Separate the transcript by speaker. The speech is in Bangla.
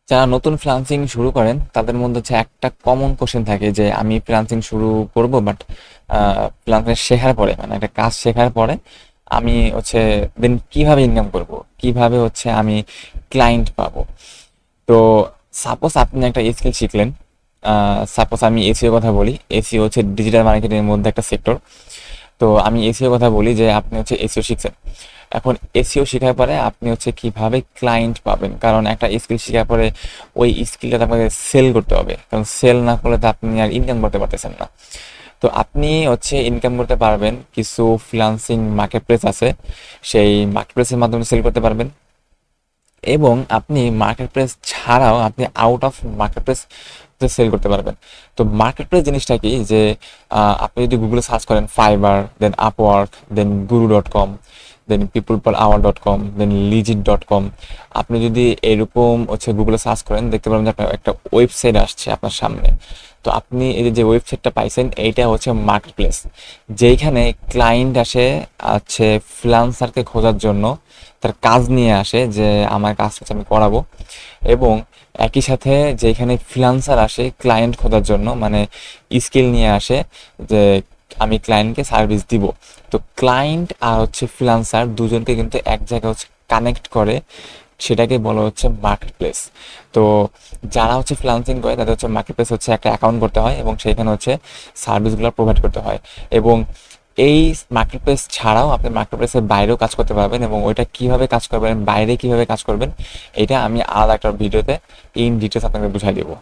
Speaker 1: যারা নতুন ফ্রিল্যান্সিং শুরু করেন তাদের মধ্যে হচ্ছে একটা কমন কোশ্চেন থাকে যে আমি ফ্রিল্যান্সিং শুরু করব, বাট ফ্রিল্যান্সিং শেখার পরে মানে একটা কাজ শেখার পরে আমি হচ্ছে দেন কিভাবে ইনকাম করব, কিভাবে হচ্ছে আমি ক্লায়েন্ট পাবো। তো সাপোজ আপনি একটা স্কিল শিখলেন, সাপোজ আমি এসিও কথা বলি। এসিও হচ্ছে ডিজিটাল মার্কেটিং এর মধ্যে একটা সেক্টর। তো আমি এসিও কথা বলি যে আপনি হচ্ছে এসিও শিখছেন। এখন এসিও শেখার পরে আপনি হচ্ছে কিভাবে ক্লায়েন্ট পাবেন, কারণ একটা স্কিল শেখার পরে ওই স্কিলটা আপনাকে সেল করতে হবে, কারণ সেল না করলে তো আপনি আর ইনকাম করতে পারতেছেন না। তো আপনি হচ্ছে ইনকাম করতে পারবেন, কিছু ফ্রিল্যান্সিং মার্কেট প্লেস আছে, সেই মার্কেট প্লেসের মাধ্যমে সেল করতে পারবেন। এবং আপনি মার্কেট প্লেস ছাড়াও আপনি out of market place sell করতে পারবেন। তো মার্কেট প্লেস জিনিসটা কি যে আপনি যদি গুগলে সার্চ করেন ফাইবার, দেন আপওয়ার্ক, দেন গুরু.com, দেন পিপল পার আওয়ার.com, দেন লিজিট.com, আপনি যদি এরকম হচ্ছে গুগলে সার্চ করেন দেখতে পাবেন যে আপনার একটা ওয়েবসাইট আসছে আপনার সামনে। তো আপনি এই যে ওয়েবসাইটটা পাইছেন এইটা হচ্ছে মার্কেট প্লেস, যেইখানে ক্লায়েন্ট আসে আছে ফ্রিল্যান্সারকে খোঁজার জন্য, তার কাজ নিয়ে আসে যে আমার কাজ হচ্ছে আমি করাবো। এবং একই সাথে যেখানে ফ্রিল্যান্সার আসে ক্লায়েন্ট খোঁজার জন্য, মানে স্কিল নিয়ে আসে যে আমি ক্লায়েন্টকে সার্ভিস দিব। তো ক্লায়েন্ট আর হচ্ছে ফ্রিল্যান্সার দুজনকে কিন্তু এক জায়গায় হচ্ছে কানেক্ট করে, সেটাকে বলা হচ্ছে মার্কেট প্লেস। তো যারা হচ্ছে ফ্রিল্যান্সিং করে তাদের হচ্ছে মার্কেট প্লেস হচ্ছে একটা অ্যাকাউন্ট করতে হয় এবং সেইখানে হচ্ছে সার্ভিসগুলো প্রোভাইড করতে হয়। এবং এই মার্কেট প্লেস ছাড়াও আপনি মার্কেট প্লেসের বাইরেও কাজ করতে পারবেন, এবং ওইটা কিভাবে কাজ করবেন, বাইরে কিভাবে কাজ করবেন, এটা আমি আলাদা একটা ভিডিওতে ইন ডিটেলস আপনাকে বুঝাই দেবো।